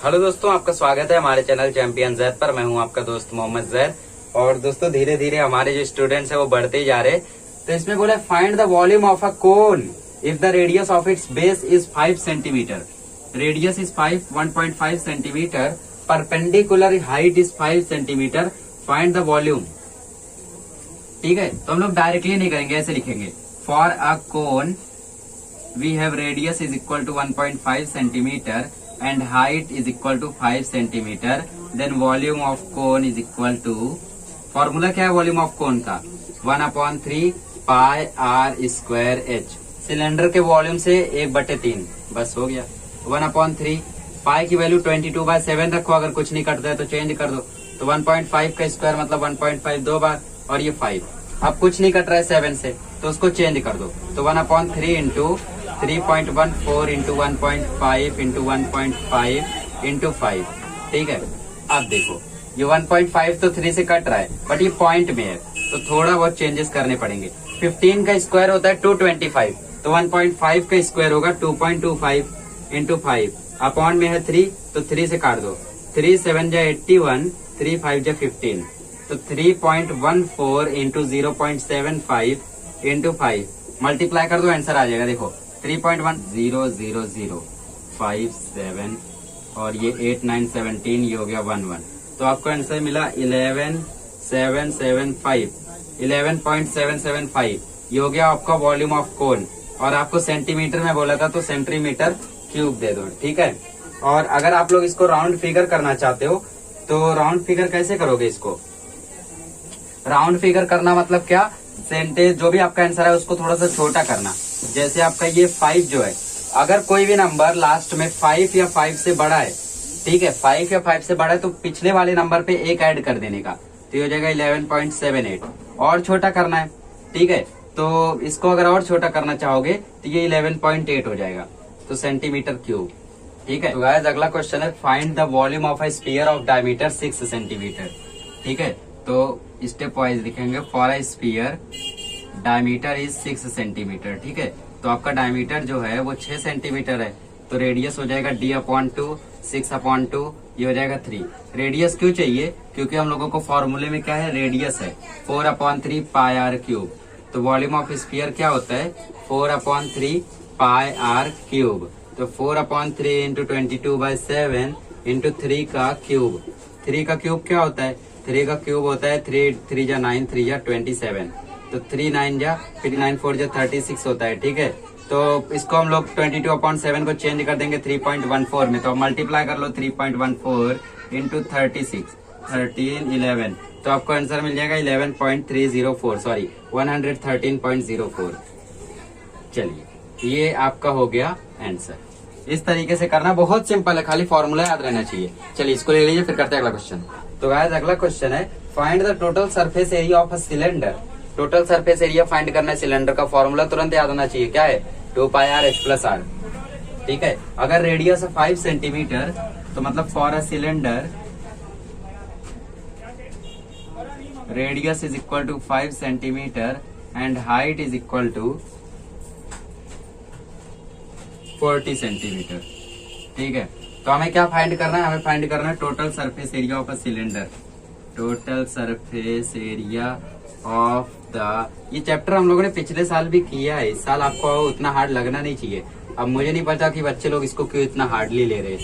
Hello दोस्तों, आपका स्वागत है हमारे चैनल चैंपियन जैद पर। मैं हूं आपका दोस्त मोहम्मद जैद। और दोस्तों धीरे धीरे हमारे जो स्टूडेंट्स हैं वो बढ़ते ही जा रहे हैं। तो इसमें बोला find the volume of a cone if the radius of its base is 5 centimetre. Radius is 1.5 centimetre, perpendicular height is 5 centimetre, find the volume. ठीक है, तो हम लोग डायरेक्टली नहीं करेंगे, ऐसे लिखेंगे for a cone we have radius is equal to 1.5 centimetre and height is equal to 5 centimeter, then volume of cone is equal to, formula क्या है वॉल्यूम ऑफ कोन का, 1/3 pi r square H. Cylinder के volume से 1/3 बस हो गया। 1/3 पाई की value 22/7 रखो, अगर कुछ नहीं कटता है तो चेंज कर दो। तो 1.5 का स्क्वायर मतलब 1.5 दो बार, और ये 5। अब कुछ नहीं कट रहा है 7 से तो उसको चेंज कर दो। तो 1/3 इंटू 3.14 इंटू 1.5 इंटू 1.5 इंटू 5। ठीक है, अब देखो ये 1.5 तो 3 से कट रहा है, बट ये पॉइंट में है तो थोड़ा बहुत चेंजेस करने पड़ेंगे। 15 का स्क्वायर होता है 225, तो 1.5 का स्क्वायर होगा 2.25 इंटू 5, अपॉन में है 3 तो 3 से काट दो। 3 7 जा 81, 3 5 जा 15, तो 3.14 इंटू 0.75 इंटू 5 मल्टीप्लाई कर दो, आंसर आ जाएगा। देखो 3.100057 और ये 8 9 17, ये हो गया 11। तो आपको आंसर मिला 11.775 ये हो गया आपका वॉल्यूम ऑफ कोन। और आपको सेंटीमीटर में बोला था तो सेंटीमीटर क्यूब दे दो। ठीक है, और अगर आप लोग इसको राउंड फिगर करना चाहते हो तो राउंड फिगर कैसे करोगे? इसको राउंड फिगर करना मतलब क्या, सेंटेज जो भी आपका आंसर है उसको थोड़ा सा छोटा करना। जैसे आपका ये 5 जो है, अगर कोई भी नंबर लास्ट में 5 या 5 से बड़ा है, ठीक है 5 या 5 से बड़ा है, तो पिछले वाले नंबर पे एक ऐड कर देने का, तो ये हो जाएगा 11.78। और छोटा करना है, ठीक है, तो इसको अगर और छोटा करना चाहोगे तो ये 11.8 हो जाएगा, तो सेंटीमीटर क्यूब। ठीक है, तो गाइस अगला क्वेश्चन है find the volume of a sphere of diameter 6 centimetre. ठीक है, तो स्टेप वाइज लिखेंगे for a sphere diameter is 6 centimetre. ठीक है, तो आपका डायमीटर जो है वो 6 सेंटीमीटर है, तो रेडियस हो जाएगा d/2, 6/2, ये हो जाएगा 3। रेडियस क्यों चाहिए? क्योंकि हम लोगों को फॉर्मूले में क्या है, रेडियस है 4/3 पाई आर क्यूब। तो वॉल्यूम ऑफ स्फीयर क्या होता है, 4/3 पाई आर क्यूब। तो 4/3 इंटू 22/7 इंटू 3 का क्यूब। 3 का क्यूब क्या होता है, 3 का क्यूब होता है 3 3 जा 9, 3 जा 27, तो 3 9 जा, फिर 9 4 जा 36 होता है। ठीक है, तो इसको हम लोग 22/7 को चेंज कर देंगे 3.14 में, तो मल्टीप्लाई कर लो 3.14 इंटू 36, 13 11, तो आपको आंसर मिल जाएगा 11.304, सॉरी 113.04। चलिए ये आपका हो गया आंसर। इस तरीके से करना बहुत सिंपल है, खाली फॉर्मूला याद रहना चाहिए। चलिए इसको ले लीजिए, फिर करते हैं अगला क्वेश्चन। तो गाइस अगला क्वेश्चन है find the total surface area of a cylinder. Total surface area find करना है सिलेंडर का, फॉर्मूला तुरंत याद होना चाहिए, क्या है 2 pi r h plus r. ठीक है, अगर रेडियस है 5 सेंटीमीटर तो मतलब for a cylinder radius is equal to 5 centimetre and height is equal to 40 centimetre. ठीक है, तो हमें क्या फाइंड करना है, हमें फाइंड करना है total surface area of a cylinder. Total surface area of the, ये चैप्टर हम लोगों ने पिछले साल भी किया है, इस साल आपको उतना हार्ड लगना नहीं चाहिए। अब मुझे नहीं पता कि बच्चे लोग इसको क्यों इतना हार्डली ले रहे हैं।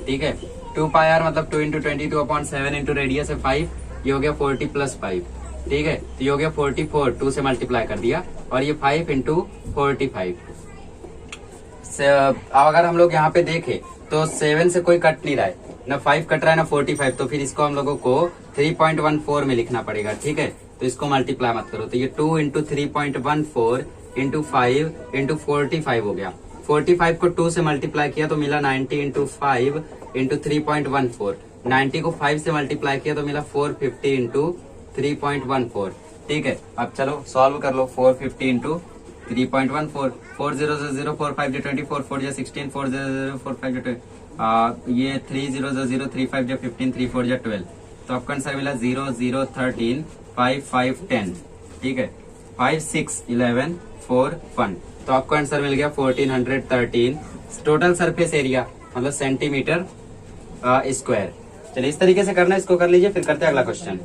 ठीक है, 2 पाई आर मतलब 2 इंटू 22/7 इंटू रेडियस है 5, ये हो गया 40 प्लस 5। ठीक है, तो ये हो गया 44, 2 से मल्टीप्लाई कर दिया, और ये 5 इंटू 45। अगर हम लोग यहाँ पे देखें तो 7 से कोई कट नहीं रहा है, ना 5 कट रहा है ना 45, तो फिर इसको हम लोगों को 3.14 में लिखना पड़ेगा। ठीक है, तो इसको मल्टीप्लाई मत करो, तो ये 2 इंटू 3.14 इंटू 5 इंटू 45 हो गया। 45 को 2 से मल्टीप्लाई किया तो मिला 90 इंटू 5 इंटू 3.14। 90 को 5 से मल्टीप्लाई किया तो मिला 450 इंटू 3.14। ठीक है, अब चलो सॉल्व कर लो। 450 इंटू 3.14, 4 0 0 4 5 24, 4 16, 4 0 4 5 ये 3 0 0 3 5 15, 3 4 12, तो आपका आंसर मिला 0 0 13 5 5 10। ठीक है, 5 6 11 4 1, तो आपको आंसर मिल गया 1413। टोटल सरफेस एरिया मतलब सेंटीमीटर स्क्वायर। चलिए इस तरीके से करना है, इसको कर लीजिए, फिर करते हैं अगला क्वेश्चन।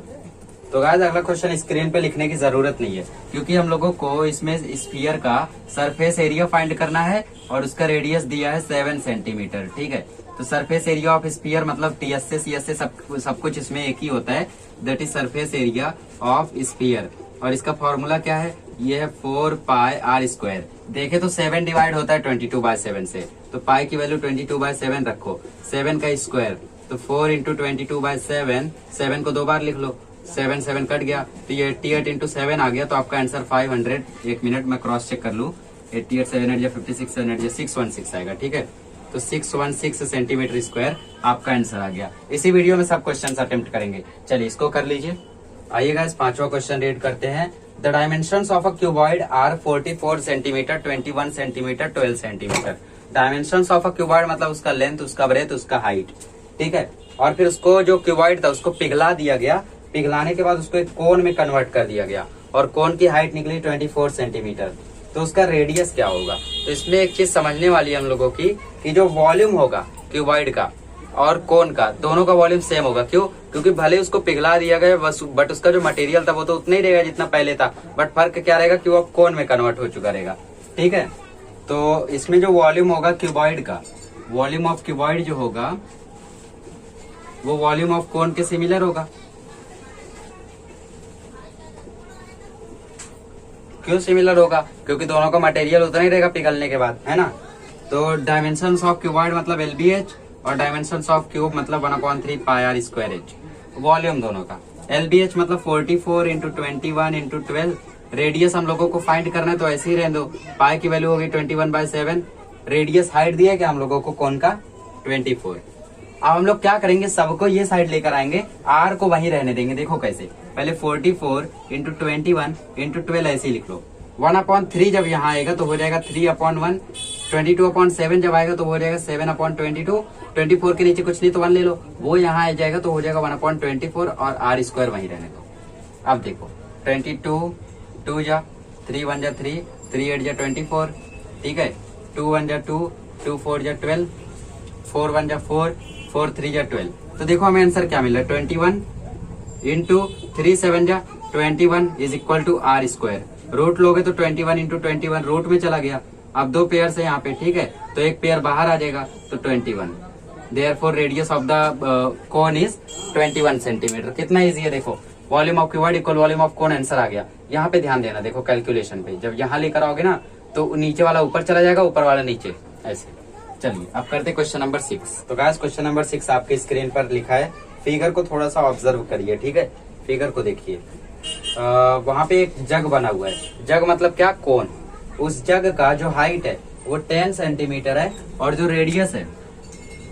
तो गाइस अगला क्वेश्चन स्क्रीन पे लिखने की जरूरत नहीं है, क्योंकि हम लोगों को इसमें स्फीयर का सरफेस एरिया फाइंड करना है और उसका रेडियस दिया है 7 सेंटीमीटर। ठीक है, तो सरफेस एरिया ऑफ स्फीयर मतलब टीएस से सीएस से सब कुछ इसमें एक ही होता है, that is surface area of sphere. और इसका फॉर्मूला क्या है, ये है 4 पाई आर स्क्वायर। देखे तो 7 डिवाइड होता है 22/7 से, तो पाई की वैल्यू 22/7 रखो, 7 का स्क्वायर तो 4 इंटू 22/7, 7 को 2 बार लिख लो, 7 7 कट गया, तो ये 88 इंटू 7 आ गया, तो आपका आंसर 500। एक मिनट में क्रॉस चेक कर लूँ, 88 7 8 56 7 8 616 आएगा। ठीक है, तो 616 सेंटीमीटर स्क्वायर आपका आंसर आ गया। इसी वीडियो में सब क्वेश्चन अटेम्प्ट करेंगे। चलिए इसको कर लीजिए। आइएगा इस 5वां क्वेश्चन रीड करते हैं। The dimensions of a cuboid are 44 centimetre, 21 centimetre, 12 centimetre. Dimensions of a cuboid मतलब उसका लेंथ, उसका ब्रेथ, उसका हाइट। ठीक है, और फिर उसको जो क्यूबॉइड था उसको पिघला दिया गया, पिघलाने के बाद उसको एक कोन में कन्वर्ट कर दिया गया और कोन की हाइट निकली 24 सेंटीमीटर। तो उसका रेडियस क्या होगा? तो इसमें एक चीज समझने वाली है हम लोगों की कि जो वॉल्यूम होगा क्यूबॉइड का और कोन का, दोनों का वॉल्यूम सेम होगा। क्यों? क्योंकि भले उसको पिघला दिया गया बट उसका जो मटेरियल था वो तो उतना ही रहेगा जितना पहले था, बट फर्क क्या रहेगा कि वो कोन में कन्वर्ट हो चुका रहेगा। ठीक है, तो इसमें जो वॉल्यूम होगा क्यूबॉइड का, वॉल्यूम ऑफ क्यूबॉइड जो होगा वो वॉल्यूम ऑफ कोन के सिमिलर होगा। क्यों सिमिलर होगा? क्योंकि दोनों का मटेरियल उतना ही रहेगा पिघलने के बाद, है ना। तो डायमेंशंस ऑफ क्यूबॉइड मतलब LBH और डायमेंशंस ऑफ क्यूब मतलब 1/3 pi r square h. Volume दोनों का LBH मतलब 44 इंटू 21 इंटू 12। रेडियस हम लोगों को फाइंड करना है तो ऐसे ही रहने दो, पाई की वैल्यू होगी 21/7। रेडियस हाइट दिया क्या हम लोगों को कोन का 24। अब हम लोग क्या करेंगे, सबको ये साइड लेकर आएंगे, आर को वहीं रहने देंगे। देखो कैसे, पहले 44 इंटू 21 इंटू 12 ऐसे ही लिख लो। 1/3 जब यहाँ आएगा तो हो जाएगा 3/1। 22/7 जब आएगा तो हो जाएगा 7/22। 24 के नीचे कुछ नहीं तो 1 ले लो, वो यहाँ आ जाएगा तो हो जाएगा 1/24 और आर स्क्वायर वहीं रहने दो। अब देखो 22 2 जा 3 1 जा 3 3 8 जा 24। ठीक है, 2 1 जा 2 2 4 जा 12 4 1 जा 4 4 3 जा 12। तो देखो हमें आंसर क्या मिल रहा है, 21 इंटू 3 7 जा 21 is equal to r square. Root लोगे तो 21 इंटू 21 रूट में चला गया। अब 2 पेयर है यहाँ पे, ठीक है, तो एक पेयर बाहर आ जाएगा तो 21। Therefore radius of the cone is 21 centimetre. कितना इजी है देखो, volume of cuboid equal volume of cone, answer आ गया। यहाँ पे ध्यान देना, देखो कैलकुलेशन पे जब यहाँ लेकर आओगे ना तो नीचे वाला ऊपर चला जाएगा, ऊपर वाला नीचे, ऐसे। चलिए अब करते क्वेश्चन नंबर 6। तो गाइस क्वेश्चन नंबर 6 आपके स्क्रीन पर लिखा है, फिगर को थोड़ा सा ऑब्जर्व करिए। ठीक है, फिगर को देखिए, वहां पे एक जग बना हुआ है। जग मतलब क्या, कोन। उस जग का जो हाइट है वो 10 सेंटीमीटर है और जो रेडियस है,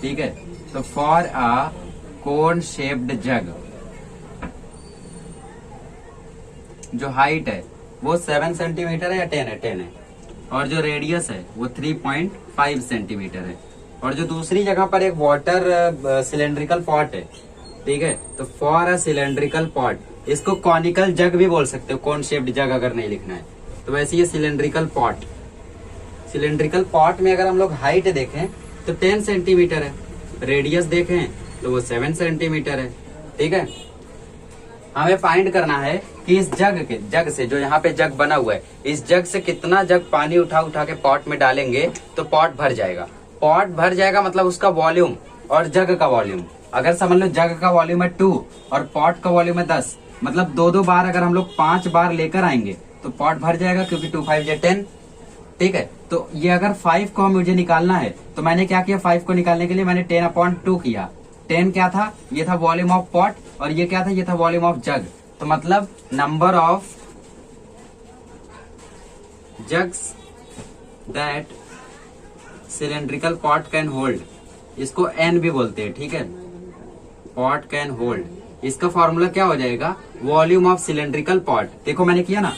ठीक है, तो फॉर अ कोन शेप्ड जग जो हाइट है वो 7 सेंटीमीटर है या 10 है, 10 है, और जो रेडियस है वो 3.5 सेंटीमीटर है। और जो दूसरी जगह पर एक वाटर सिलेंड्रिकल पॉट है, ठीक है, तो फॉर अ सिलेंड्रिकल पॉट, इसको कॉनिकल जग भी बोल सकते हो, कौन शेप्ड जग अगर नहीं लिखना है तो वैसे ये सिलेंड्रिकल पॉट। सिलेंड्रिकल पॉट में अगर हम लोग हाइट देखें तो 10 सेंटीमीटर है, रेडियस देखें तो वो 7 सेंटीमीटर है। ठीक है, हमें फाइंड करना है कि इस जग से जो यहाँ पे जग बना हुआ है, इस जग से कितना जग पानी उठा उठा के पॉट में डालेंगे तो पॉट भर जाएगा। पॉट भर जाएगा मतलब उसका वॉल्यूम और जग का वॉल्यूम। अगर समझ लो जग का वॉल्यूम है 2 और पॉट का वॉल्यूम है 10, मतलब 2-2 बार अगर हम लोग 5 बार लेकर आएंगे तो पॉट भर जाएगा, क्योंकि 2 5 10। ठीक है, तो ये अगर 5 को मुझे निकालना है तो मैंने क्या किया, 5 को निकालने के लिए मैंने 10/2 किया। 10 क्या था, ये था वॉल्यूम ऑफ पॉट, और ये क्या था, ये था वॉल्यूम ऑफ जग। तो मतलब number of jugs that cylindrical pot can hold, इसको n भी बोलते हैं। ठीक है, पॉट कैन होल्ड, इसका फॉर्मूला क्या हो जाएगा, वॉल्यूम ऑफ सिलेंड्रिकल पॉट। देखो मैंने किया ना,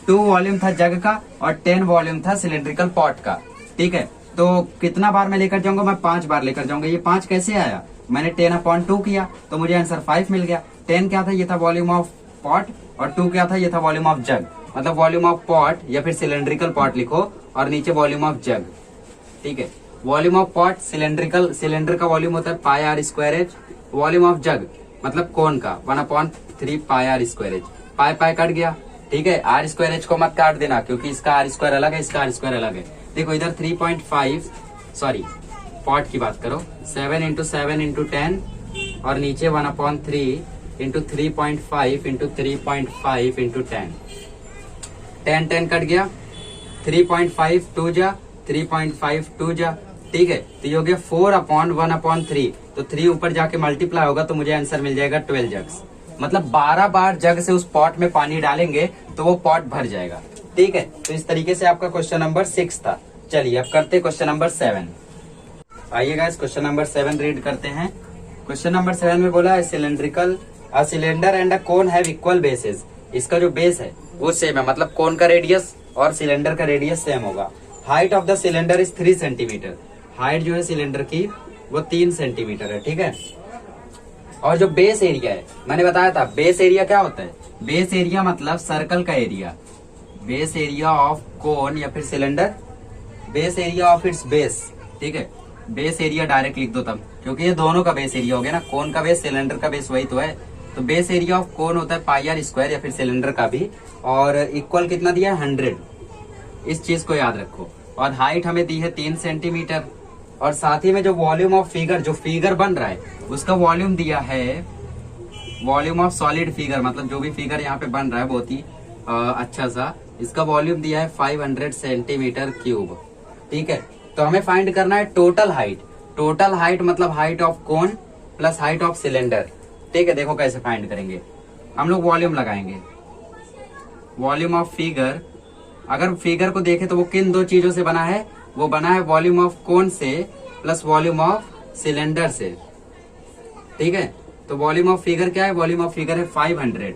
2 वॉल्यूम था जग का और 10 वॉल्यूम था सिलेंड्रिकल पॉट का। ठीक है, तो कितना बार मैं लेकर जाऊंगा, मैं 5 बार लेकर जाऊंगा। ये 5 कैसे आया, मैंने 10/2 किया तो मुझे आंसर 5 मिल गया। 10 क्या था, ये था वॉल्यूम ऑफ पॉट, और 2 क्या था, ये था वॉल्यूम ऑफ जग। मतलब वॉल्यूम ऑफ पॉट या फिर सिलेंड्रिकल पॉट लिखो और नीचे वॉल्यूम ऑफ जग। ठीक है, वॉल्यूम ऑफ पॉट सिलेंडर का वॉल्यूम होता है pi r square h. Volume of jug मतलब कोन का 1/3 pi r square h. Pi pi cut गया, ठीक है। आर स्क्वायर एच को मत काट देना क्योंकि इसका आर स्क्वायर अलग है, इसका आर स्क्वायर अलग है। देखो इधर 3.5 सॉरी पॉट की बात करो 7 × 7 × 10 और नीचे 1/3 × 3.5 × 3.5 × 10 10 कट गया, 3.5 2 जा 3.5 2 जा, ठीक है। तो ये हो गया 4/1/3। तो 3 ऊपर जाके मल्टीप्लाई होगा तो मुझे आंसर मिल जाएगा 12 जग्स। मतलब 12 बार जग से उस पॉट में पानी डालेंगे तो वो पॉट भर जाएगा, ठीक है। तो इस तरीके से आपका क्वेश्चन नंबर 6 था। चलिए अब करते क्वेश्चन नंबर 7। आइए गाइस क्वेश्चन नंबर 7 रीड करते हैं। क्वेश्चन नंबर 7 में बोला है cylinder and a cone have equal bases. इसका जो बेस है वो सेम है, मतलब कोन का रेडियस और सिलेंडर का रेडियस सेम होगा। Height of the cylinder is 3 centimetre. Height जो है सिलेंडर की वो 3 सेंटीमीटर है, ठीक है। और जो बेस एरिया है मैंने बताया था, बेस एरिया क्या होता है? बेस एरिया मतलब सर्कल का area. Base area of cone या फिर cylinder, base area of its base, ठीक है। बेस एरिया डायरेक्ट लिख दो तब, क्योंकि ये दोनों का बेस एरिया हो गया ना, कोन का बेस सिलेंडर का बेस वही तो है। तो बेस एरिया ऑफ कोन होता है पाई आर स्क्वायर या फिर सिलेंडर का भी, और इक्वल कितना दिया है 100। इस चीज को याद रखो। और हाइट हमें दी है 3 सेंटीमीटर, और साथ ही में जो वॉल्यूम ऑफ फिगर, जो फिगर बन रहा है उसका वॉल्यूम दिया है, वॉल्यूम ऑफ सॉलिड फिगर मतलब जो भी फिगर यहाँ पे बन रहा है बहुत ही अच्छा सा, इसका वॉल्यूम दिया है 500 सेंटीमीटर क्यूब, ठीक है। तो हमें फाइंड करना है टोटल हाइट। टोटल हाइट मतलब height of cone plus height of cylinder, ठीक है। देखो कैसे फाइंड करेंगे हम लोग, वॉल्यूम लगाएंगे। वॉल्यूम ऑफ फिगर, अगर फिगर को देखें तो वो किन दो चीजों से बना है? वो बना है वॉल्यूम ऑफ कोन से प्लस वॉल्यूम ऑफ सिलेंडर से, ठीक है। तो वॉल्यूम ऑफ फिगर क्या है? वॉल्यूम ऑफ फिगर है 500,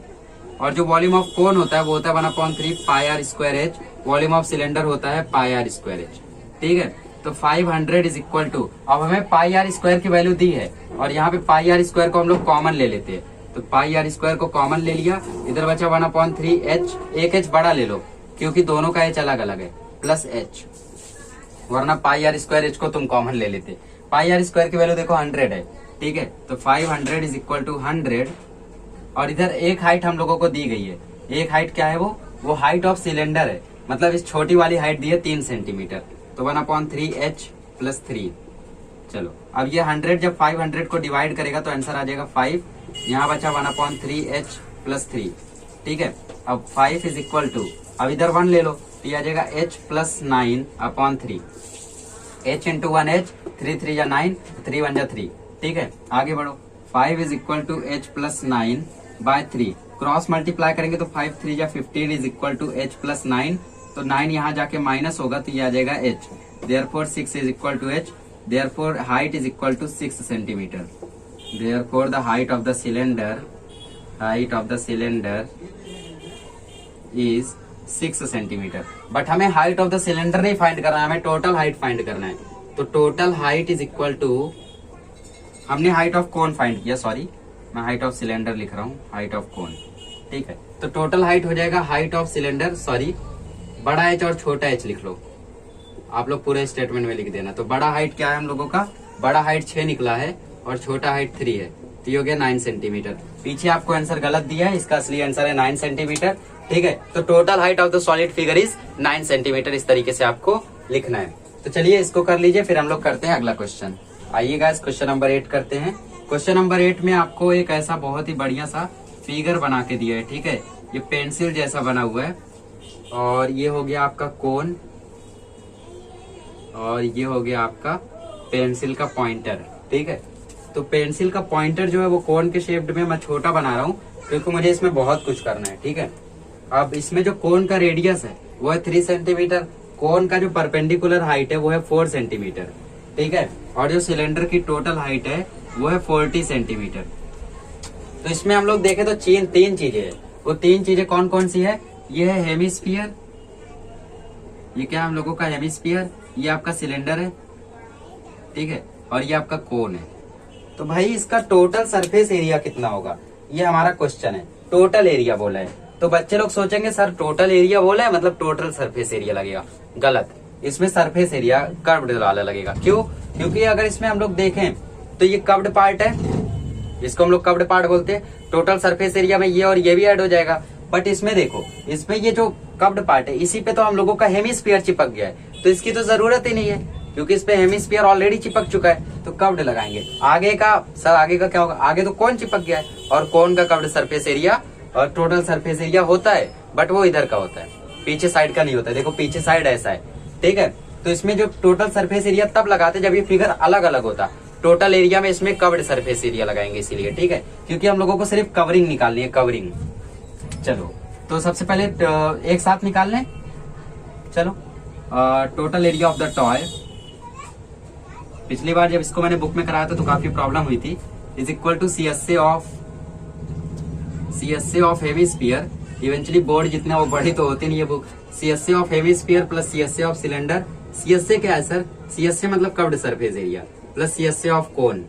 और जो वॉल्यूम ऑफ कोन होता है वो होता है 1/3 pi r square h. Volume of cylinder होता है पाई आर स्क्वायर एच, ठीक है। तो 500 इज इक्वल टू, अब हमें पाई आर स्क्वायर की वैल्यू दी है और यहाँ पे पाई आर स्क्वायर को हम लोग कॉमन ले लेते हैं। तो पाई आर स्क्वायर को कॉमन ले लिया, इधर बचा 1/3 एच। एक एच बड़ा ले लो क्योंकि दोनों का एच अलग अलग है, प्लस एच, वरना पाई आर स्क्वायर एच को तुम कॉमन ले लेते। पाई आर स्क्वायर की वैल्यू देखो 100 है, ठीक है। तो 500 इज इक्वल टू 100, और इधर एक हाइट हम लोगों को दी गई है। एक हाइट क्या है? वो हाइट ऑफ सिलेंडर है, मतलब इस छोटी वाली हाइट दी है 3 सेंटीमीटर। तो 1/3 एच प्लस 3। चलो अब ये 100 जब 500 को डिवाइड करेगा तो आंसर आ जाएगा 5। यहाँ बचा 1/3 एच प्लस 3, ठीक है। अब 5 इज इक्वल टू, अब इधर 1 ले लो तो ये आ जाएगा H plus 9/3। H into 1 H, 3 3 या 9, 3 1 जा 3, ठीक है। आगे बढ़ो, 5 is equal to h plus 9/3। Cross multiply करेंगे तो 5 3 या 15 is equal to h plus 9। तो 9 यहाँ जाके माइनस होगा तो ये आ जाएगा h. Therefore 6 is equal to h. Therefore height is equal to 6 centimetre. Therefore the height of the cylinder is 6 centimetre. But हमें हाइट ऑफ द सिलेंडर नहीं फाइंड करना है, हमें टोटल हाइट फाइंड करना है। तो total height is equal to, हमने height of cone find किया, सॉरी मैं हाइट ऑफ सिलेंडर लिख रहा हूँ, हाइट ऑफ कोन, ठीक है। तो टोटल हाइट हो जाएगा हाइट ऑफ सिलेंडर, सॉरी बड़ा एच और छोटा एच लिख लो, आप लोग पूरे स्टेटमेंट में लिख देना। तो बड़ा हाइट क्या है हम लोगों का? बड़ा हाइट 6 निकला है और छोटा हाइट 3 है, तो ये हो गया 9 सेंटीमीटर। पीछे आपको आंसर गलत दिया है, इसका असली आंसर है 9 सेंटीमीटर, ठीक है। तो total height of the solid figure is 9 centimetre, इस तरीके से आपको लिखना है। तो चलिए इसको कर लीजिए, फिर हम लोग करते हैं अगला क्वेश्चन। आइए गाइस क्वेश्चन नंबर 8 करते हैं। क्वेश्चन नंबर 8 में आपको एक ऐसा बहुत ही बढ़िया सा फिगर बना के दिया है, ठीक है। ये पेंसिल जैसा बना हुआ है, और ये हो गया आपका कोन, और ये हो गया आपका पेंसिल का पॉइंटर, ठीक है। तो पेंसिल का पॉइंटर जो है वो कोन के शेप्ड में मैं छोटा बना रहा हूँ क्योंकि मुझे इसमें बहुत कुछ करना है, ठीक है। अब इसमें जो कोन का रेडियस है वो है 3 सेंटीमीटर। कोन का जो परपेंडिकुलर हाइट है वो है 4 सेंटीमीटर, ठीक है। और जो सिलेंडर की टोटल हाइट है वो है 40 सेंटीमीटर। तो इसमें हम लोग देखें तो 3 चीजें है। वो 3 चीजें कौन कौन सी है? ये है हेमिस्फीयर, ये क्या हम लोगों का हेमिस्फीयर, ये आपका सिलेंडर है, ठीक है, और ये आपका कोन है। तो भाई इसका टोटल सरफेस एरिया कितना होगा, ये हमारा क्वेश्चन है। टोटल एरिया बोला है, तो बच्चे लोग सोचेंगे सर टोटल एरिया बोला है मतलब टोटल सरफेस एरिया लगेगा। गलत, इसमें सरफेस एरिया कर्व्ड वाला लगेगा। क्यों? क्योंकि अगर इसमें हम लोग देखें तो ये कर्व्ड पार्ट है, इसको हम लोग कर्व्ड पार्ट बोलते हैं। टोटल सरफेस एरिया में ये और ये भी ऐड हो जाएगा। बट इसमें देखो, इसमें ये जो कर्व्ड पार्ट है इसी पे तो हम लोगों का हेमिस्फीयर चिपक गया है, तो इसकी तो जरूरत ही नहीं है क्योंकि इस पे हेमिस्फीयर ऑलरेडी चिपक चुका है। तो कर्व्ड लगाएंगे। आगे का सर, आगे का क्या होगा? आगे तो कोन चिपक गया है और कोन का कर्व्ड सरफेस एरिया और टोटल सरफेस एरिया होता है, बट वो इधर का होता है, पीछे साइड का नहीं होता है। देखो पीछे साइड ऐसा है, ठीक है। तो इसमें जो टोटल सरफेस एरिया तब लगाते जब ये फिगर अलग अलग होता। टोटल एरिया में इसमें कवर्ड सरफेस एरिया लगाएंगे इसीलिए, ठीक है, क्योंकि हम लोगों को सिर्फ कवरिंग निकालनी है, कवरिंग। चलो तो सबसे पहले एक साथ निकाल लें। चलो total area of the toy, पिछली बार जब इसको मैंने बुक में कराया था तो काफी प्रॉब्लम हुई थी, is equal to CSA of hemisphere. Eventually board जितना वो बड़ी तो होती नहीं है book. CSA of hemisphere plus CSA of cylinder. CSA क्या है सर? CSA मतलब curved surface area plus CSA of cone.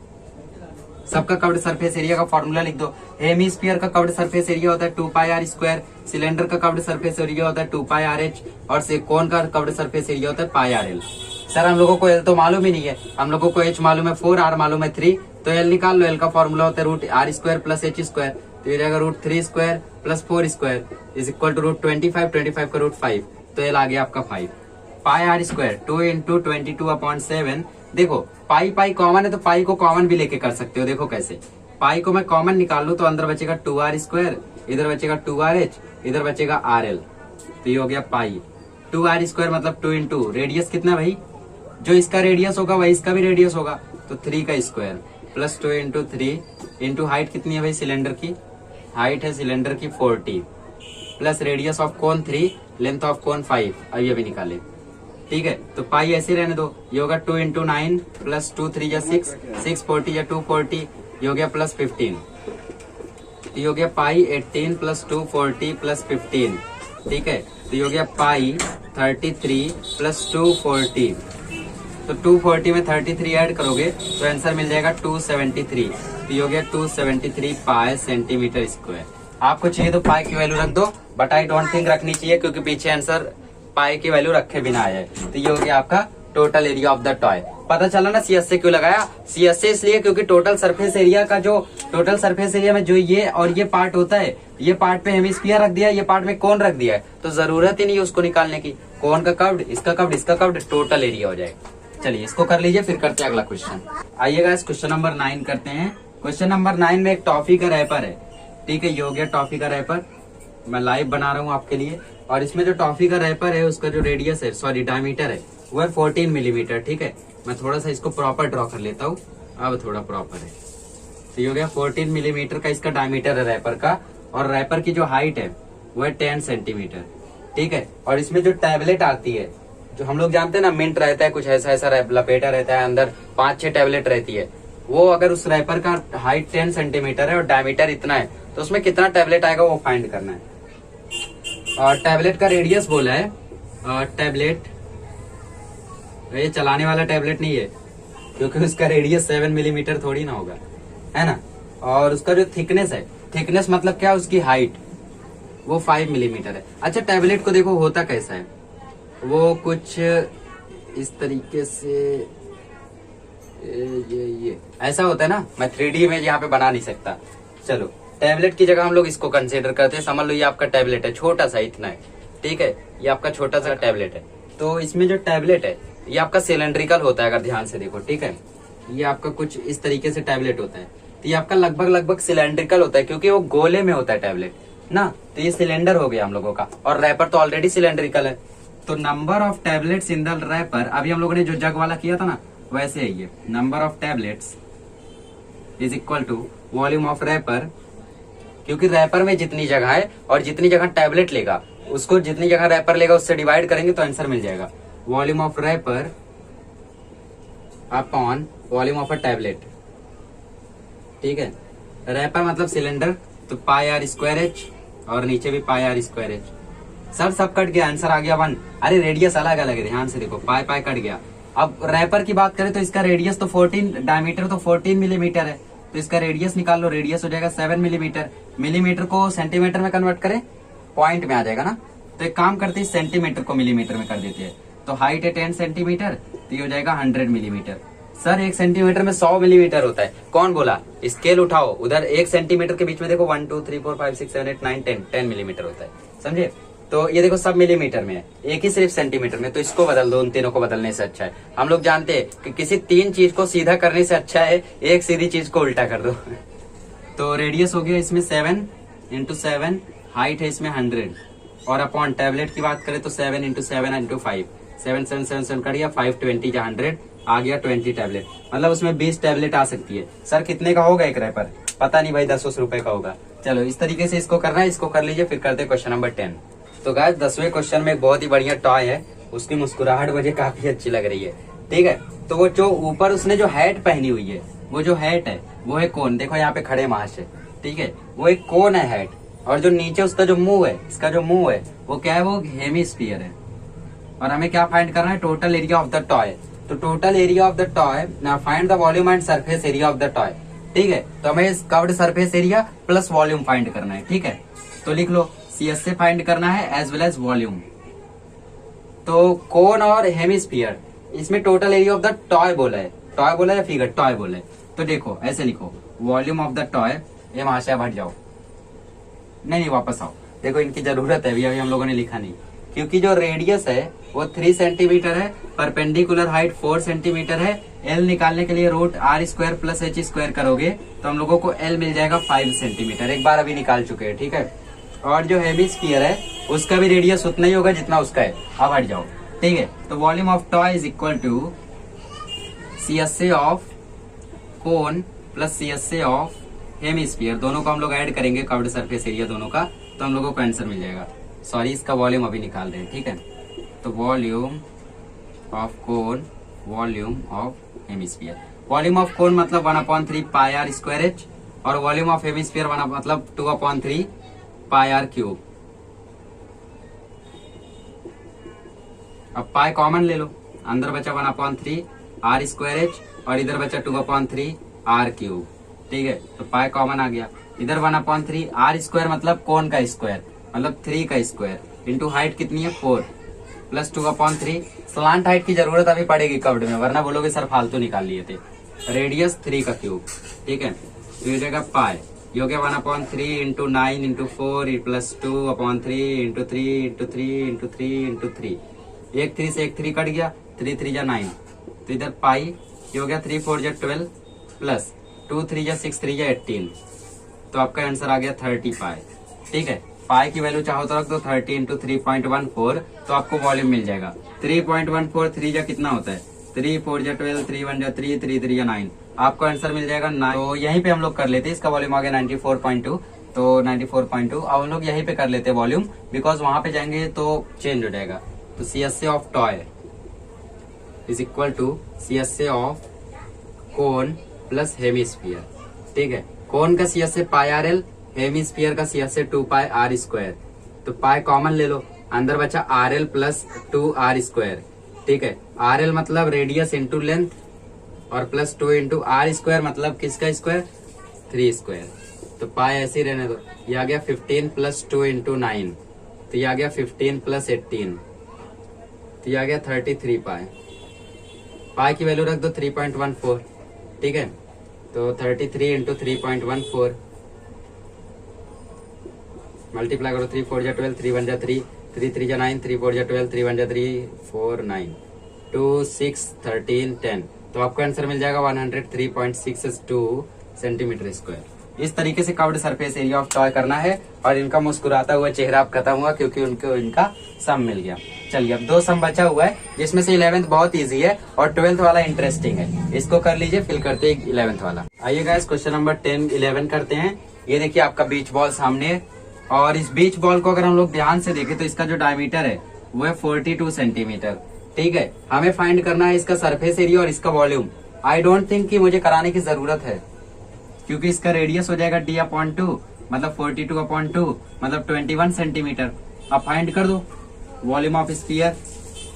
सबका कर्व्ड सरफेस एरिया का फॉर्मूला लिख दो। हेमिस्फीयर का कर्व्ड सरफेस एरिया होता है 2πr², सिलेंडर का कर्व्ड सरफेस एरिया होता है 2πrh और कोन का कर्व्ड सरफेस एरिया होता है πrl। सर हम लोगों को L तो मालूम ही नहीं है, हम लोगों को H मालूम है 4, R मालूम है 3, तो L निकाल लो। L का फॉर्मूला होता है √r² प्लस h², तो ये जाएगा √3² प्लस 4² इज इक्वल टू √25, 25 का √5, तो L आ गया आपका 5। πr², 2 × 22/7। देखो पाई पाई कॉमन है तो पाई को कॉमन भी लेके कर सकते हो। देखो कैसे, पाई को मैं कॉमन निकाल लूं तो अंदर बचेगा 2r², इधर बचेगा 2rh, इधर बचेगा rl, तो ये हो गया पाई। 2r² मतलब 2 × रेडियस कितना भाई? जो इसका रेडियस होगा वही इसका भी रेडियस होगा, तो 3 का स्क्वायर प्लस 2 × 3 इंटू हाइट कितनी है भाई सिलेंडर की? हाइट है सिलेंडर की 40 plus radius of cone 3, length of cone 5। अब ये भी निकाले, ठीक है। तो पाई ऐसे रहने दो, ये होगा 2 × 9 प्लस 2 3 या 6, 640 या 240, ये हो गया प्लस 15, ये हो गया पाई 18 प्लस 240 प्लस 15, ठीक है। तो ये हो गया पाई 33 प्लस 240, तो 240 में 33 ऐड करोगे तो आंसर मिल जाएगा 273, तो ये हो गया 273 पाई सेंटीमीटर स्क्वायर। आपको चाहिए तो पाई की वैल्यू रख दो, बट आई डोंट थिंक रखनी चाहिए क्योंकि पीछे आंसर पाई की वैल्यू रखे बिना आया है। तो ये हो गया आपका total area of the toy. पता चला ना CSA क्यों लगाया? CSA इसलिए क्योंकि टोटल सरफेस एरिया का जो टोटल सरफेस एरिया में जो ये और ये पार्ट होता है, ये पार्ट पे हेमिस्फीयर रख दिया है, ये पार्ट में कोन रख दिया है, तो जरूरत ही नहीं है उसको निकालने की। कोन का कर्व्ड, इसका कर्व्ड, इसका कर्व्ड, टोटल एरिया हो जाएगा। चलिए इसको कर लीजिए, फिर करते हैं अगला क्वेश्चन। आइएगा इस क्वेश्चन नंबर 9 करते हैं। क्वेश्चन नंबर 9 में एक टॉफी का रैपर है, ठीक है। ये हो गया टॉफी का रैपर, मैं लाइव बना रहा हूँ आपके लिए। और इसमें जो टॉफी का रैपर है उसका जो रेडियस है, सॉरी डायमीटर है, वो है 14 मिलीमीटर, ठीक है। मैं थोड़ा सा इसको प्रॉपर ड्रॉ कर लेता हूँ, अब थोड़ा प्रॉपर है। तो ये हो गया 14 मिलीमीटर का इसका डायमीटर है रैपर का, और रैपर की जो हाइट है वो है 10 सेंटीमीटर, ठीक है। और इसमें जो टैबलेट आती है, जो हम लोग जानते हैं ना मिंट रहता है, कुछ ऐसा ऐसा लपेटा रहता है, अंदर 5-6 टैबलेट रहती है, वो अगर उस रैपर का हाइट 10 सेंटीमीटर है और डायमीटर इतना है तो उसमें कितना टैबलेट आएगा वो फाइंड करना है। और टैबलेट का रेडियस बोला है, टैबलेट ये चलाने वाला टैबलेट नहीं है क्योंकि उसका रेडियस 7 मिलीमीटर थोड़ी ना होगा, है ना। और उसका जो थिकनेस है, थिकनेस मतलब क्या, उसकी हाइट वो 5 मिलीमीटर है। अच्छा टैबलेट को देखो होता कैसा है, वो कुछ इस तरीके से ये ऐसा होता है ना, मैं 3D में यहाँ पे बना नहीं सकता। चलो टैबलेट की जगह हम लोग इसको कंसीडर करते हैं। समझ लो ये आपका टैबलेट है, छोटा सा इतना है, ठीक है, ये आपका छोटा सा टैबलेट है। तो इसमें जो टैबलेट है ये आपका सिलेंड्रिकल होता है, अगर ध्यान से देखो, ठीक है। ये आपका कुछ इस तरीके से टैबलेट होता है, तो ये आपका लगभग सिलेंड्रिकल होता है क्योंकि वो गोले में होता है टैबलेट ना। तो ये सिलेंडर हो गया हम लोगों का, और रैपर तो ऑलरेडी सिलेंड्रिकल है। तो number of tablets in the wrapper, अभी हम लोगों ने जो जग वाला किया था ना, वैसे ही ये number of tablets is equal to volume of wrapper, क्योंकि रैपर में जितनी जगह है और जितनी जगह टैबलेट लेगा उसको, जितनी जगह रैपर लेगा उससे डिवाइड करेंगे तो आंसर मिल जाएगा। Volume of wrapper upon volume of a tablet, ठीक है। रैपर मतलब सिलेंडर, तो πr²h और नीचे भी πr²h। सर सब कट गया, आंसर आ गया 1। अरे रेडियस अलग अलग है, ध्यान से देखो, पाई कट गया। अब रैपर की बात करें तो इसका रेडियस तो 14, डायमीटर तो 14 मिलीमीटर है, तो इसका रेडियस निकाल लो, रेडियस हो जाएगा 7 मिलीमीटर। मिलीमीटर को सेंटीमीटर में कन्वर्ट करें, पॉइंट में आ जाएगा ना। तो एक काम करते हैं, सेंटीमीटर को मिलीमीटर में कर देते हैं, तो हाइट है 10 सेंटीमीटर, तो ये हो जाएगा 100 मिलीमीटर। सर 1 सेंटीमीटर में 100 मिलीमीटर होता है, कौन बोला? स्केल उठाओ, उधर 1 सेंटीमीटर के बीच में देखो 1 2 3 4 5 6 7 8 9 10 मिलीमीटर होता है, समझे? तो ये देखो सब मिलीमीटर में है, एक ही सिर्फ सेंटीमीटर में, तो इसको बदल दो, उन तीनों को बदलने से अच्छा है। हम लोग जानते हैं कि किसी 3 चीज को सीधा करने से अच्छा है एक सीधी चीज को उल्टा कर दो। तो रेडियस हो गया इसमें 7 इंटू 7, हाइट है इसमें 100, और अपॉन टैबलेट की बात करें तो 7 इंटू 7 इंटू 5, 7 7 7 7 कट गया, 5 20 या 100 आ गया 20 टैबलेट, मतलब उसमें 20 टैबलेट आ सकती है। सर कितने का होगा एक रैपर? पता नहीं भाई, 10 रुपए का होगा। चलो इस तरीके से इसको करना है, इसको कर लीजिए, फिर करते हैं क्वेश्चन नंबर 10। तो गाइस 10वें क्वेश्चन में एक बहुत ही बढ़िया टॉय है, उसकी मुस्कुराहट मुझे काफी अच्छी लग रही है, ठीक है। तो वो जो ऊपर उसने जो हैट पहनी हुई है, वो जो हैट है वो है कोन, देखो यहाँ पे खड़े माश है, ठीक है, वो एक कोन है हैट, और जो नीचे उसका जो मुंह है, इसका जो मुंह है वो क्या है? वो हेमिस्फीयर है। और हमें क्या फाइंड करना है? Total area of the toy. तो total area of the toy, find the volume and surface area of the toy, ठीक है। तो हमें curved surface area plus volume find करना है, ठीक है। तो लिख लो CS से फाइंड करना है एज वेल एज वॉल्यूम। तो कोन और हेमिस्फीयर, इसमें total area of the toy बोला है, टॉय बोला है फिगर, टॉय बोला है। तो देखो ऐसे लिखो, वॉल्यूम ऑफ द टॉय, ये महाशय हट जाओ, नहीं वापस आओ, देखो इनकी जरूरत है, अभी हम लोगों ने लिखा नहीं, क्योंकि जो रेडियस है वो 3 सेंटीमीटर है, परपेंडिकुलर हाइट 4 सेंटीमीटर है। L निकालने के लिए रूट R² प्लस H² करोगे तो हम लोगों को L मिल जाएगा 5 सेंटीमीटर, एक बार अभी निकाल चुके हैं, ठीक है। और जो हेमिस्फीयर है उसका भी रेडियस उतना ही होगा जितना उसका है, अब हट जाओ, ठीक है। तो volume of toy is equal to CSA of cone plus CSA of hemisphere, दोनों को हम लोग ऐड करेंगे, कर्व्ड सरफेस एरिया दोनों का, तो हम लोगों को आंसर मिल जाएगा। सॉरी, इसका वॉल्यूम अभी निकाल रहे हैं, ठीक है। तो volume of cone, volume of hemisphere, volume of कोन मतलब 1/3 पाई r स्क्वायर h, और वॉल्यूम ऑफ हेमिस्फीयर मतलब 2/3 पाई r क्यूब। अब पाई कॉमन ले लो, अंदर बचा 1/3 r स्क्वायर h, और इधर बचा 2/3 r क्यूब, ठीक है। तो पाई कॉमन आ गया, इधर 1/3 r स्क्वायर मतलब कोन का स्क्वायर, मतलब 3 का स्क्वायर, इंटू हाइट कितनी है 4, प्लस 2/3, स्लांट हाइट की जरूरत अभी पड़ेगी कर्व्ड में, वरना बोलोगे सर फालतू निकाल लिए थे, रेडियस 3 का क्यूब, ठीक है। तो ये जाएगा पाई, ये हो गया 1/3 into 9 into 4 plus 2/3 into 3 into 3 into 3 into 3, एक 3 से एक 3 कट गया, 3 3 जा 9, तो इधर पाई, ये हो गया 3 4 जा 12 प्लस 2 3 जा 6 3 जा 18, तो आपका आंसर आ गया 30 पाई, ठीक है। पाई की वैल्यू चाहो तो रख दो 30 इंटू 3.14, तो आपको वॉल्यूम मिल जाएगा 3.14, 3 जा कितना होता है, 3 4 जा 12, 3 1 जा 3, 3 3 जा 9, आपको आंसर मिल जाएगा 9। तो यहीं पे हम लोग कर लेते हैं, इसका वॉल्यूम आ गया 94.2, तो 94.2 अब हम लोग यहीं पे कर लेते हैं वॉल्यूम, बिकॉज वहां पे जाएंगे तो चेंज हो जाएगा। तो CSA of toy is equal to CSA of cone plus hemisphere, ठीक है। कोन का CSA पाई RL, हेमिस्फीयर का CSA 2 पाई r स्क्वायर, तो पाई कॉमन ले लो, अंदर बचा RL प्लस 2r स्क्वायर, ठीक है। RL मतलब रेडियस इंटू लेंथ, और प्लस 2 इंटू r स्क्वायर मतलब किसका स्क्वायर, 3 स्क्वायर, तो पाई ऐसे ही रहने दो। ये आ गया 15 प्लस 2 इंटू 9, तो ये आ गया 15 प्लस 18, तो ये आ गया 33 पाई। पाई की वैल्यू रख दो 3.14, ठीक है। तो 33 इंटू 3.14 मल्टीप्लाई करो, 3 4 जा 12, 3 1 जा 3, 3 3 जा 9, 3 4 जा 12, 3 1 जा 3, 4 9, 2 6 13 10, तो आपको आंसर मिल जाएगा 103.62 सेंटीमीटर स्क्वायर। इस तरीके से curved surface area of toy करना है, और इनका मुस्कुराता हुआ चेहरा अब खत्म हुआ क्योंकि उनको इनका सम मिल गया। चलिए अब 2 सम बचा हुआ है, जिसमें से 11th बहुत इजी है और 12th वाला इंटरेस्टिंग है, इसको कर लीजिए, फिर करते हैं 11th वाला। आइए गाइस क्वेश्चन नंबर 10 11 करते हैं। ये देखिए आपका बीच बॉल सामने है, और इस बीच बॉल को अगर हम लोग ध्यान से देखें तो इसका जो डायमीटर है वो है 42 सेंटीमीटर, ठीक है। हमें फाइंड करना है इसका सरफेस एरिया और इसका वॉल्यूम। आई डोंट थिंक कि मुझे कराने की जरूरत है, क्योंकि इसका रेडियस हो जाएगा d/2, मतलब 42/2 मतलब 21 सेंटीमीटर। अब फाइंड कर दो volume of sphere,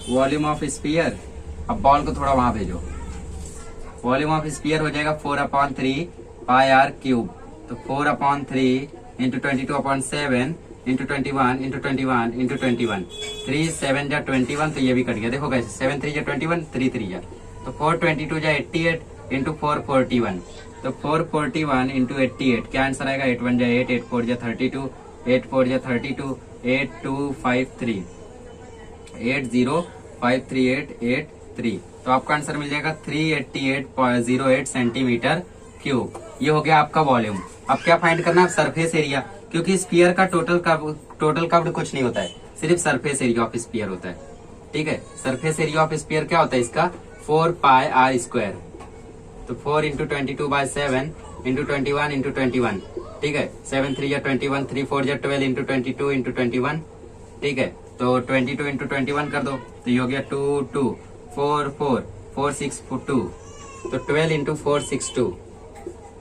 volume of sphere. अब बॉल को थोड़ा वहां भेजो, वॉल्यूम ऑफ स्फीयर हो जाएगा 4/3 पाई r क्यूब, तो 4/3 इंटू 22/7 इंटू 21 इंटू 21 इंटू 21, 3 7 जा 21, तो ये भी कट गया। देखो कैसे, 7 3 जा 21, 3 3 जा, तो 4 22 जा 88 इंटू 4 41, तो 441 इंटू 88 क्या आंसर आएगा? 8 1 जा 8, 8 4 जा 32, 8 4 जा 32, 8253 8053883, तो आपका आंसर मिल जाएगा 388.08 सेंटीमीटर क्यूब। ये हो गया आपका वॉल्यूम। अब क्या फाइंड करना है? सरफेस एरिया, क्योंकि स्फीयर का टोटल कव्ड कुछ नहीं होता है, सिर्फ सरफेस एरिया ऑफ स्फीयर होता है। ठीक है, सरफेस एरिया ऑफ स्फीयर क्या होता है इसका? 4 पाई आर स्क्वायर, तो 4 इंटू 22/7 इंटू 21 इंटू 21, ठीक है। 7 3 या 21, 3 4 या 12 इंटू 22 इंटू 21, ठीक है। तो 22 इंटू 21 कर दो, तो ये हो गया 2 2 4 4 4 6 2, तो 12 इंटू 4 6 2,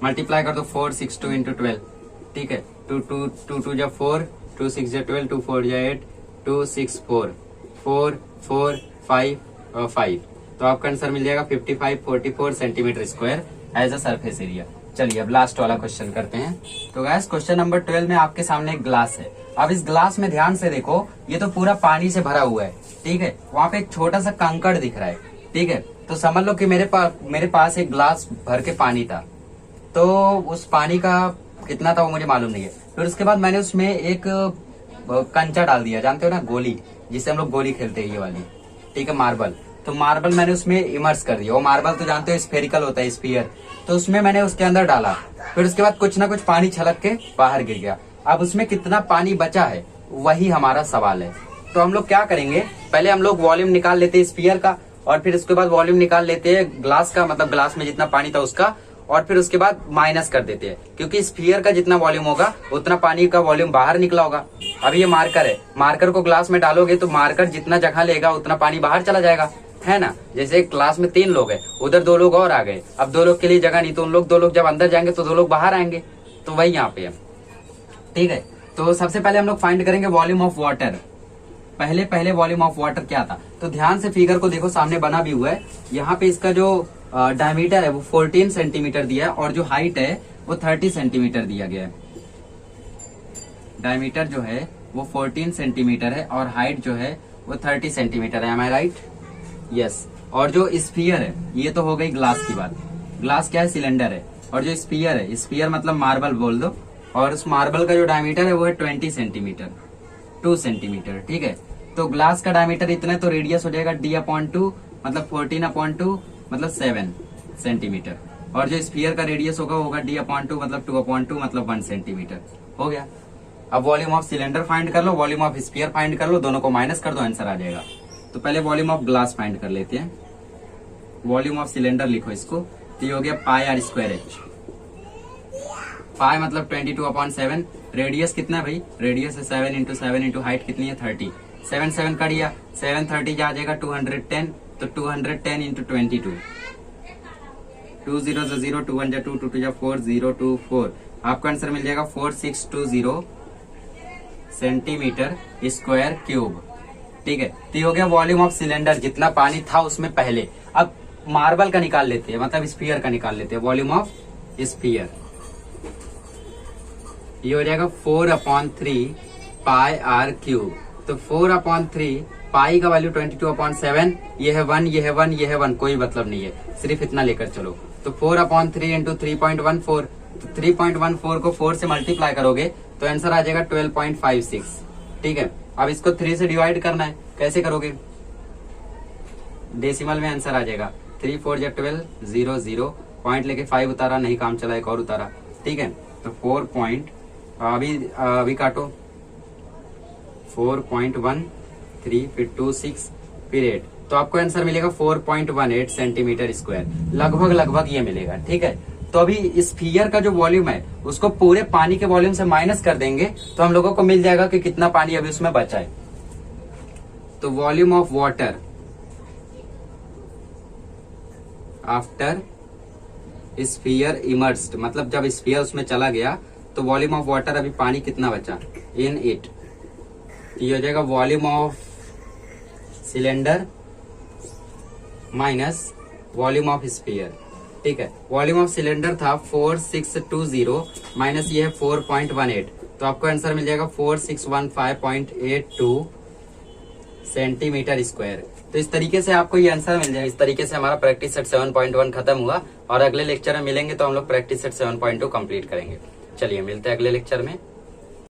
मल्टीप्लाई कर दो 4 6 2 इंटू 12, ठीक है। 2 2 2 2 जा 4, 2 6 जा 12, 2 4 जा 8, 2 6 4 4 4 5 5, तो आपका आंसर मिल जाएगा 5544 centimetre square as a surface area. चलिए अब लास्ट वाला क्वेश्चन करते हैं। तो गाइस क्वेश्चन नंबर 12 में आपके सामने एक ग्लास है। अब इस ग्लास में ध्यान से देखो, ये तो पूरा पानी से भरा हुआ है, ठीक है। वहां पे एक छोटा सा कंकड़ दिख रहा है, ठीक है। तो समझ लो कि मेरे पास एक ग्लास भर के पानी था, तो उस पानी का कितना था वो मुझे मालूम नहीं है। फिर उसके बाद मैंने उसमें एक कंचा डाल दिया, जानते हो ना गोली, जिससे हम लोग गोली खेलते हैं, ये वाली, ठीक है, मार्बल। तो मार्बल मैंने उसमें इमर्स कर दिया। वो मार्बल तो जानते हो स्फेरिकल होता है, स्फीयर, तो उसमें मैंने उसके अंदर डाला। फिर उसके बाद कुछ ना कुछ पानी छलक के बाहर गिर गया। अब उसमें कितना पानी बचा है वही हमारा सवाल है। तो हम लोग क्या करेंगे, पहले हम लोग वॉल्यूम निकाल लेते हैं स्फीयर का, और फिर उसके बाद वॉल्यूम निकाल लेते हैं ग्लास का, मतलब ग्लास में जितना पानी था उसका, और फिर उसके बाद माइनस कर देते हैं, क्योंकि स्फीयर का जितना वॉल्यूम होगा उतना पानी का वॉल्यूम बाहर निकला होगा। अब ये मार्कर है, मार्कर को ग्लास में डालोगे तो मार्कर जितना जगह लेगा उतना पानी बाहर चला जाएगा, है ना। जैसे क्लास में 3 लोग हैं, उधर 2 लोग और आ गए, अब 2 लोग के लिए जगह नहीं, तो उन लोग 2 लोग जब अंदर जाएंगे तो 2 लोग बाहर आएंगे, तो वही यहाँ पे है, ठीक है। तो सबसे पहले हम लोग फाइंड करेंगे वॉल्यूम ऑफ वाटर। पहले वॉल्यूम ऑफ वाटर क्या था, तो ध्यान से फिगर को देखो, सामने बना भी हुआ है। यहाँ पे इसका जो डायमीटर है वो 14 सेंटीमीटर दिया है, और जो हाइट है वो 30 सेंटीमीटर दिया गया है। डायमीटर जो है वो 14 सेंटीमीटर है और हाइट जो है वो 30 सेंटीमीटर है। एम आई राइट? यस। और जो स्फीयर है, ये तो हो गई ग्लास की बात। ग्लास क्या है? सिलेंडर है। और जो स्फीयर है, स्फीयर मतलब मार्बल बोल दो, और उस मार्बल का जो डायमीटर है वो है 20 सेंटीमीटर, 2 सेंटीमीटर, ठीक है। तो ग्लास का डायमीटर इतना है, तो रेडियस हो जाएगा d/2, मतलब 14/2 मतलब 7 सेंटीमीटर। और जो स्फीयर का रेडियस होगा d/2 मतलब 2/2 मतलब 1 सेंटीमीटर। हो गया। अब वॉल्यूम ऑफ सिलेंडर फाइंड कर लो, वॉल्यूम ऑफ स्फीयर फाइंड कर लो, दोनों को माइनस कर दो, आंसर आ जाएगा। तो पहले वॉल्यूम ऑफ ग्लास फाइंड कर लेते हैं। वॉल्यूम ऑफ सिलेंडर लिखो इसको, तो ये हो गया पाई r स्क्वायर h। पाई मतलब 22/7, रेडियस कितना है भाई? रेडियस है 7 इंटू 7 इंटू हाइट कितनी है 30, 7 7 कर दिया, 7 30 जा जाएगा 210, तो 210 इंटू 22, 2 0 0, 2 1 2, 2 2 4, 0 2 4, आपका आंसर मिल जाएगा 4620 सेंटीमीटर स्क्वायर क्यूब, ठीक है। तो ये हो गया वॉल्यूम ऑफ सिलेंडर, जितना पानी था उसमें पहले। अब मार्बल का निकाल लेते हैं, मतलब स्फीयर का निकाल लेते हैं, वॉल्यूम ऑफ स्फीयर। ये हो जाएगा 4/3 पाई r क्यूब। तो 4/3 पाई का वैल्यू 22/7, ये है 1, ये है 1, ये है 1, कोई मतलब नहीं है, सिर्फ इतना लेकर चलो। तो 4/3 इंटू 3.14, तो 3.14 को 4 से मल्टीप्लाई करोगे तो आंसर आ जाएगा 12.56, ठीक है। अब इसको 3 से डिवाइड करना है, कैसे करोगे? डेसिमल में आंसर आ जाएगा 3 4 जा 12, 0 0, पॉइंट लेके 5 उतारा, नहीं काम चला, एक और उतारा, ठीक है। तो 4 पॉइंट अभी काटो, 4.13, फिर 2 6, फिर 8, तो आपको आंसर मिलेगा 4.18 सेंटीमीटर स्क्वायर, लगभग ये मिलेगा, ठीक है। तो अभी स्फीयर का जो वॉल्यूम है उसको पूरे पानी के वॉल्यूम से माइनस कर देंगे, तो हम लोगों को मिल जाएगा कि कितना पानी अभी उसमें बचा है। तो volume of water after sphere immersed, मतलब जब स्फीयर उसमें चला गया तो वॉल्यूम ऑफ वाटर, अभी पानी कितना बचा इन इट, ये हो जाएगा volume of cylinder minus volume of sphere, ठीक है। वॉल्यूम ऑफ सिलेंडर था 4620 माइनस ये है 4.18, तो आपको आंसर मिल जाएगा 4615.82 सेंटीमीटर स्क्वायर। तो इस तरीके से आपको ये आंसर मिल जाएगा। इस तरीके से हमारा प्रैक्टिस सेट 7.1 खत्म हुआ और अगले लेक्चर में मिलेंगे तो हम लोग प्रैक्टिस सेट 7.2 कंप्लीट करेंगे। चलिए मिलते हैं अगले लेक्चर में।